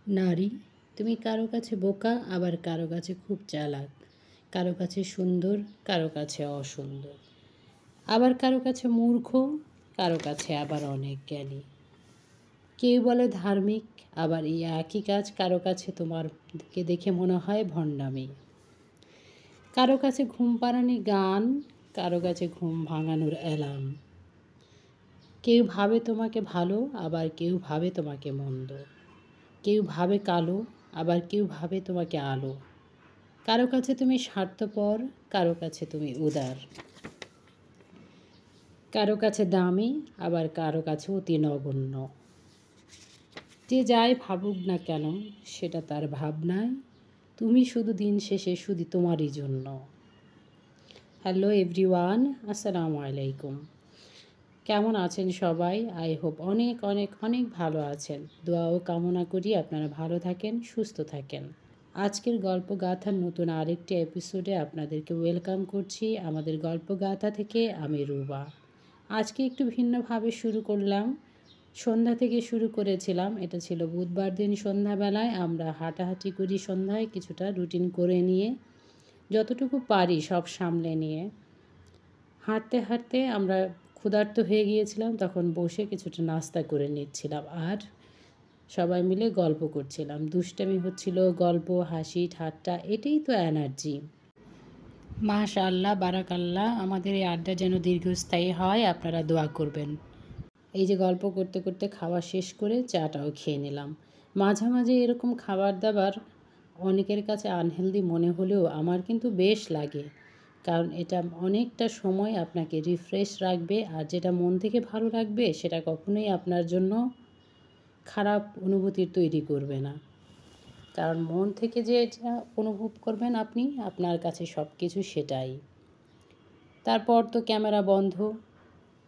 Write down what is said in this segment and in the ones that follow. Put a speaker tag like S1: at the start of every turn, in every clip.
S1: নারী, তুমি কারো কাছে বোকা, আবার কারো কাছে খুব চালাক, কারো কাছে সুন্দর, কারো কাছে অসুন্দর, আবার কারো কাছে মূর্খ, কারো কাছে আবার অনেক জ্ঞানী। কেউ বলে ধার্মিক, আবার এই একই কাজ কারো কাছে তোমারকে দেখে মনে হয় ভণ্ডামি। কারো কাছে ঘুম পাড়ানি গান, কারো কাছে ঘুম ভাঙানোর অ্যালার্ম। কেউ ভাবে তোমাকে ভালো, আবার কেউ ভাবে তোমাকে মন্দ। কেউ ভাবে কালো, আবার কেউ ভাবে তোমাকে আলো। কারো কাছে তুমি স্বার্থপর, কারো কাছে তুমি উদার। কারো কাছে দামি, আবার কারো কাছে অতি নগণ্য। যে যাই ভাবুক না কেন, সেটা তার ভাবনায়, তুমি শুধু দিন শেষে শুধু তোমারই জন্য। হ্যালো এভরিওয়ান, আসসালামু আলাইকুম। কেমন আছেন সবাই? আই হোপ অনেক অনেক অনেক ভালো আছেন। দোয়া ও কামনা করি আপনারা ভালো থাকেন, সুস্থ থাকেন। আজকের গল্পগাথার নতুন আরেকটি এপিসোডে আপনাদেরকে ওয়েলকাম করছি। আমাদের গল্পগাথা থেকে আমি রুবা। আজকে একটু ভিন্নভাবে শুরু করলাম। সন্ধ্যা থেকে শুরু করেছিলাম। এটা ছিল বুধবার দিন সন্ধ্যাবেলায়। আমরা হাঁটাহাঁটি করি সন্ধ্যায়, কিছুটা রুটিন করে নিয়ে, যতটুকু পারি সব সামলে নিয়ে। হাঁটতে হাঁটতে আমরা ক্ষুধার্ত হয়ে গিয়েছিলাম, তখন বসে কিছুটা নাস্তা করে নিচ্ছিলাম আর সবাই মিলে গল্প করছিলাম। দুষ্টামি হচ্ছিল, গল্প, হাসি ঠাট্টা, এটাই তো এনার্জি। মাশাআল্লাহ, বারাকাল্লাহ, আমাদের এই আড্ডা যেন দীর্ঘস্থায়ী হয়, আপনারা দোয়া করবেন। এই যে গল্প করতে করতে খাওয়া শেষ করে চাটাও খেয়ে নিলাম। মাঝে মাঝে এরকম খাবার দাবার অনেকের কাছে আনহেলদি মনে হলেও আমার কিন্তু বেশ লাগে, কারণ এটা অনেকটা সময় আপনাকে রিফ্রেশ রাখবে, আর যেটা মন থেকে ভালো লাগবে সেটা কখনোই আপনার জন্য খারাপ অনুভূতির তৈরি করবে না। কারণ মন থেকে যে এটা অনুভব করবেন আপনি, আপনার কাছে সব কিছু সেটাই। তারপর তো ক্যামেরা বন্ধ।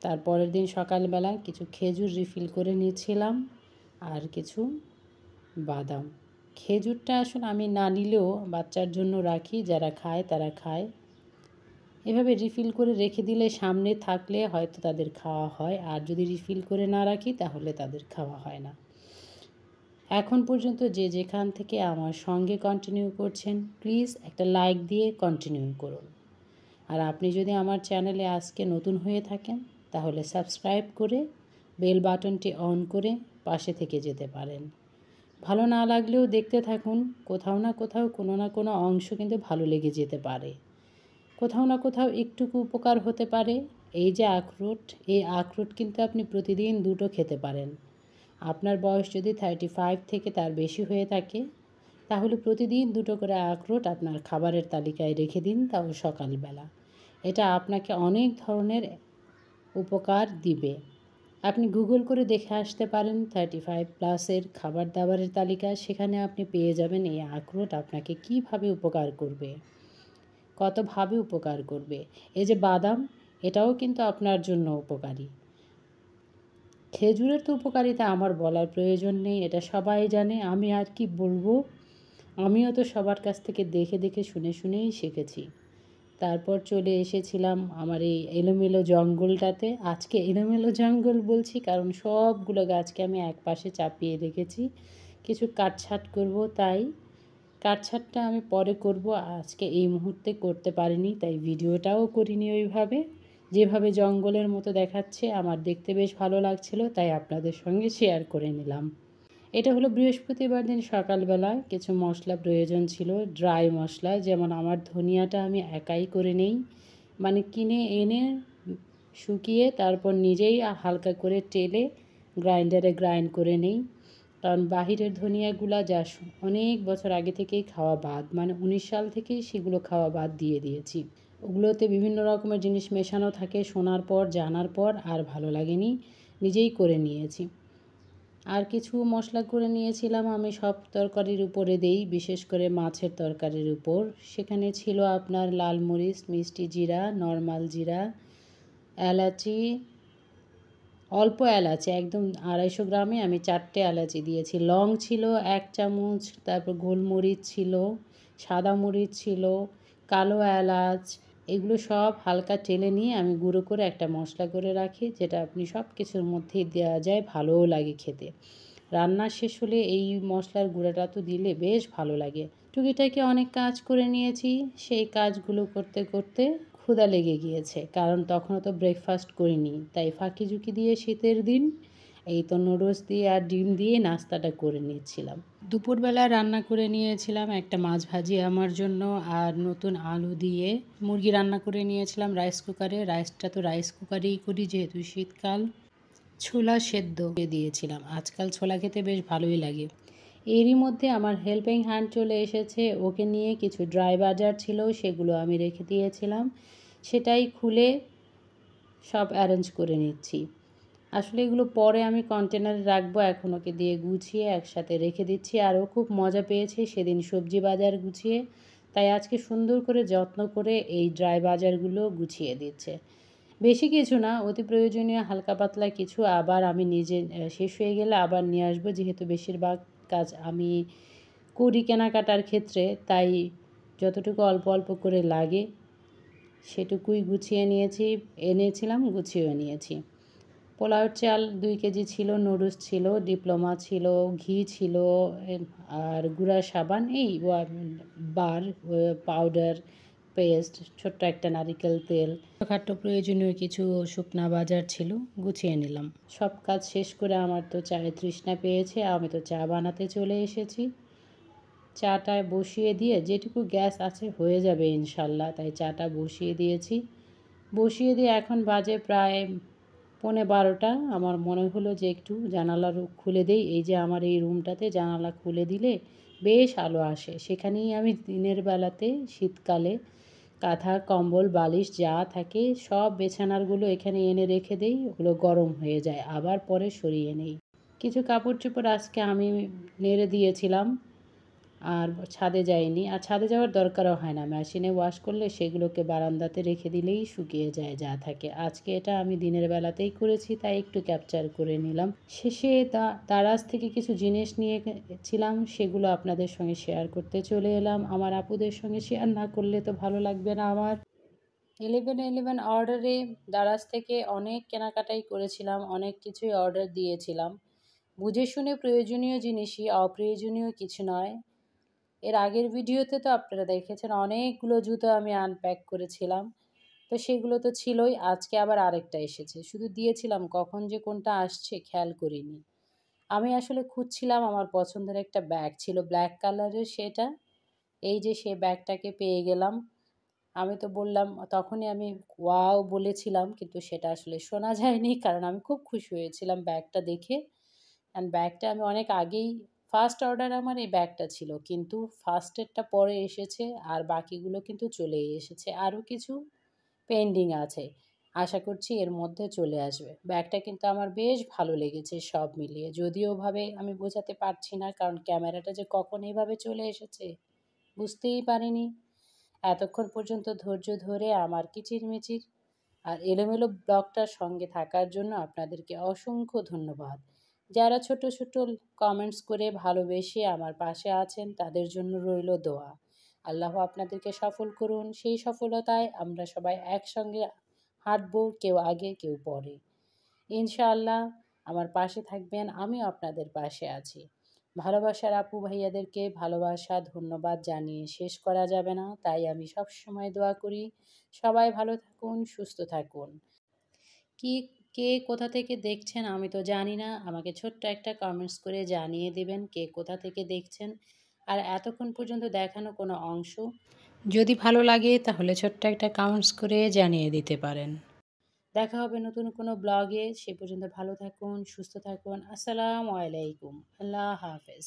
S1: তারপরের দিন সকালবেলা কিছু খেজুর রিফিল করে নিয়েছিলাম আর কিছু বাদাম। খেজুরটা আসলে আমি না নিলেও বাচ্চার জন্য রাখি, যারা খায় তারা খায়। এভাবে রিফিল করে রেখে দিলে সামনে থাকলে হয়তো তাদের খাওয়া হয়, আর যদি রিফিল করে না রাখি তাহলে তাদের খাওয়া হয় না। এখন পর্যন্ত যে যেখান থেকে আমার সঙ্গে কন্টিনিউ করছেন, প্লিজ একটা লাইক দিয়ে কন্টিনিউ করুন। আর আপনি যদি আমার চ্যানেলে আজকে নতুন হয়ে থাকেন, তাহলে সাবস্ক্রাইব করে বেল বাটনটি অন করে পাশে থেকে যেতে পারেন। ভালো না লাগলেও দেখতে থাকুন, কোথাও না কোথাও কোনো না কোনো অংশ কিন্তু ভালো লেগে যেতে পারে, কোথাও না কোথাও একটুকু উপকার হতে পারে। এই যে আখরোট, এই আখরোট কিন্তু আপনি প্রতিদিন 2টো খেতে পারেন। আপনার বয়স যদি 35 থেকে তার বেশি হয়ে থাকে, তাহলে প্রতিদিন 2টো করে আখরোট আপনার খাবারের তালিকায় রেখে দিন, তাও সকালবেলা। এটা আপনাকে অনেক ধরনের উপকার দিবে। আপনি গুগল করে দেখে আসতে পারেন 35+-এর খাবার দাবারের তালিকা, সেখানে আপনি পেয়ে যাবেন এই আখরোট আপনাকে কীভাবে উপকার করবে, কতভাবে উপকার করবে। এই যে বাদাম, এটাও কিন্তু আপনার জন্য উপকারী। খেজুরের তো উপকারিতা আমার বলার প্রয়োজন নেই, এটা সবাই জানে। আমি আর কি বলবো, আমিও তো সবার কাছ থেকে দেখে দেখে শুনে শুনেই শিখেছি। তারপর চলে এসেছিলাম আমার এই এলোমেলো জঙ্গলটাতে। আজকে এলোমেলো জঙ্গল বলছি কারণ সবগুলো গাছকে আমি এক পাশে চাপিয়ে রেখেছি, কিছু কাটছাঁট করব, তাই কাটছাঁটটা আমি পরে করব, আজকে এই মুহূর্তে করতে পারিনি, তাই ভিডিওটাও করিনি ওইভাবে। যেভাবে জঙ্গলের মতো দেখাচ্ছে আমার দেখতে বেশ ভালো লাগছিল, তাই আপনাদের সঙ্গে শেয়ার করে নিলাম। এটা হলো বৃহস্পতিবার দিন সকালবেলা। কিছু মশলা প্রয়োজন ছিল, ড্রাই মশলা, যেমন আমার ধনিয়াটা আমি একাই করে নেই, মানে কিনে এনে শুকিয়ে তারপর নিজেই হালকা করে টেলে গ্রাইন্ডারে গ্রাইন্ড করে নেই। কারণ বাহিরের ধনিয়াগুলা যা অনেক বছর আগে থেকেই খাওয়া বাদ, মানে 19 সাল থেকেই সেগুলো খাওয়া বাদ দিয়ে দিয়েছি। ওগুলোতে বিভিন্ন রকমের জিনিস মেশানো থাকে, শোনার পর জানার পর আর ভালো লাগেনি, নিজেই করে নিয়েছি। আর কিছু মশলা করে নিয়েছিলাম আমি, সব তরকারির উপরে দেই, বিশেষ করে মাছের তরকারির উপর। সেখানে ছিল আপনার লাল মরিচ, মিষ্টি জিরা, নর্মাল জিরা, এলাচি, অল্প এলাচি, একদম 250 গ্রামে আমি 4টে এলাচি দিয়েছি। লং ছিল 1 চামচ, তারপর গোলমরিচ ছিল, সাদা মরিচ ছিল, কালো এলাচ, এগুলো সব হালকা টেলে নিয়ে আমি গুঁড়ো করে একটা মশলা করে রাখি, যেটা আপনি সব কিছুর মধ্যেই দেওয়া যায়, ভালোও লাগে খেতে। রান্না শেষ হলে এই মশলার গুঁড়াটা তো দিলে বেশ ভালো লাগে। টুকিটাকি অনেক কাজ করে নিয়েছি। সেই কাজগুলো করতে করতে ক্ষুধা লেগে গিয়েছে, কারণ তখনও তো ব্রেকফাস্ট করিনি। তাই ফাঁকি ঝুঁকি দিয়ে শীতের দিন এই তো নুডলস দিয়ে আর ডিম দিয়ে নাস্তাটা করে নিচ্ছিলাম। দুপুরবেলা রান্না করে নিয়েছিলাম একটা মাছ ভাজি আমার জন্য, আর নতুন আলু দিয়ে মুরগি রান্না করে নিয়েছিলাম রাইস কুকারে। রাইসটা তো রাইস কুকারেই করি যেহেতু শীতকাল। ছোলা সেদ্ধ দিয়েছিলাম। আজকাল ছোলা খেতে বেশ ভালোই লাগে। এরই মধ্যে আমার হেল্পিং হ্যান্ড চলে এসেছে। ওকে নিয়ে কিছু ড্রাই বাজার ছিল, সেগুলো আমি রেখে দিয়েছিলাম। সেটাই খুলে সব অ্যারেঞ্জ করে নিচ্ছি। আসলে এগুলো পরে আমি কন্টেনারে রাখবো, এখন ওকে দিয়ে গুছিয়ে একসাথে রেখে দিচ্ছি। আর ও খুব মজা পেয়েছে সেদিন সবজি বাজার গুছিয়ে, তাই আজকে সুন্দর করে যত্ন করে এই ড্রাই বাজারগুলো গুছিয়ে দিচ্ছে। বেশি কিছু না, অতি প্রয়োজনীয় হালকা পাতলা কিছু, আবার আমি নিজে শেষ হয়ে গেলে আবার নিয়ে আসবো, যেহেতু বেশিরভাগ কাজ আমি করি কেনাকাটার ক্ষেত্রে, তাই যতটুকু অল্প অল্প করে লাগে সেটুকুই গুছিয়ে এনেছিলাম, গুছিয়ে নিয়েছি। পোলাওয়ের চাল 2 কেজি ছিল, নুডলস ছিল, ডিপ্লোমা ছিল, ঘি ছিল, আর গুঁড়া সাবান, এই বার পাউডার, পেস্ট, ছোট্ট একটা নারিকেল তেল, ছোটোখাটো প্রয়োজনীয় কিছু শুকনা বাজার ছিল, গুছিয়ে নিলাম। সব কাজ শেষ করে আমার তো চায়ের তৃষ্ণা পেয়েছে, আমি তো চা বানাতে চলে এসেছি। চাটা বসিয়ে দিয়ে, যেটুকু গ্যাস আছে হয়ে যাবে ইনশাল্লাহ, তাই চাটা বসিয়ে দিয়েছি। বসিয়ে দিয়ে এখন বাজে প্রায় 11:15। আমার মনে হলো যে একটু জানালা খুলে দেই। এই যে আমার এই রুমটাতে জানালা খুলে দিলে বেশ আলো আসে। সেখানেই আমি দিনের বেলাতে শীতকালে কাঁথা কম্বল বালিশ যা থাকে সব বিছানারগুলো এখানে এনে রেখে দেই, ওগুলো গরম হয়ে যায়, আবার পরে সরিয়ে নেই। কিছু কাপড় চোপড় আজকে আমি নেড়ে দিয়েছিলাম, আর ছাদে যাইনি, আর ছাদে যাওয়ার দরকারও হয় না। মেশিনে ওয়াশ করলে সেগুলোকে বারান্দাতে রেখে দিলেই শুকিয়ে যায় যা থাকে। আজকে এটা আমি দিনের বেলাতেই করেছি, তাই একটু ক্যাপচার করে নিলাম। শেষে দারাজ থেকে কিছু জিনিস নিয়েছিলাম, সেগুলো আপনাদের সঙ্গে শেয়ার করতে চলে এলাম। আমার আপুদের সঙ্গে শেয়ার না করলে তো ভালো লাগবে না আমার। 1111 অর্ডারে দারাজ থেকে অনেক কেনাকাটাই করেছিলাম, অনেক কিছুই অর্ডার দিয়েছিলাম। বুঝে শুনে প্রয়োজনীয় জিনিসই, অপ্রয়োজনীয় কিছু নয়। এর আগের ভিডিওতে তো আপনারা দেখেছেন অনেকগুলো জুতো আমি আনপ্যাক করেছিলাম, তো সেগুলো তো ছিলই। আজকে আবার আরেকটা এসেছে, শুধু দিয়েছিলাম, কখন যে কোনটা আসছে খেয়াল করিনি। আমি আসলে খুঁজছিলাম, আমার পছন্দের একটা ব্যাগ ছিল ব্ল্যাক কালারের, সেটা এই যে সে ব্যাগটাকে পেয়ে গেলাম। আমি তো বললাম, তখনই আমি ওয়াও বলেছিলাম, কিন্তু সেটা আসলে শোনা যায়নি, কারণ আমি খুব খুশি হয়েছিলাম ব্যাগটা দেখে। অ্যান্ড ব্যাগটা আমি অনেক আগেই, ফার্স্ট অর্ডার আমার এই ব্যাগটা ছিল, কিন্তু ফার্স্টেরটা পরে এসেছে, আর বাকিগুলো কিন্তু চলেই এসেছে। আরও কিছু পেন্ডিং আছে, আশা করছি এর মধ্যে চলে আসবে। ব্যাগটা কিন্তু আমার বেশ ভালো লেগেছে সব মিলিয়ে, যদিও ভাবে আমি বোঝাতে পারছি না, কারণ ক্যামেরাটা যে কখন এইভাবে চলে এসেছে বুঝতেই পারিনি। এতক্ষণ পর্যন্ত ধৈর্য ধরে আমার কিচিরমিচির আর এলোমেলো ব্লগটার সঙ্গে থাকার জন্য আপনাদেরকে অসংখ্য ধন্যবাদ। যারা ছোট ছোট কমেন্টস করে ভালোবেসে আমার পাশে আছেন, তাদের জন্য রইল দোয়া। আল্লাহ আপনাদেরকে সফল করুন, সেই সফলতায় আমরা সবাই একসঙ্গে হাঁটবো, কেউ আগে কেউ পরে। ইনশাআল্লাহ আমার পাশে থাকবেন, আমিও আপনাদের পাশে আছি। ভালোবাসার আপু ভাইয়াদেরকে ভালোবাসা ধন্যবাদ জানিয়ে শেষ করা যাবে না, তাই আমি সব সময় দোয়া করি সবাই ভালো থাকুন, সুস্থ থাকুন। কি কে কোথা থেকে দেখছেন আমি তো জানি না, আমাকে ছোট্ট একটা কমেন্টস করে জানিয়ে দেবেন কে কোথা থেকে দেখছেন। আর এতক্ষণ পর্যন্ত দেখানো কোনো অংশ যদি ভালো লাগে তাহলে ছোট্ট একটা কমেন্টস করে জানিয়ে দিতে পারেন। দেখা হবে নতুন কোনো ব্লগে, সে পর্যন্ত ভালো থাকুন, সুস্থ থাকুন। আসসালামু আলাইকুম, আল্লাহ হাফেজ।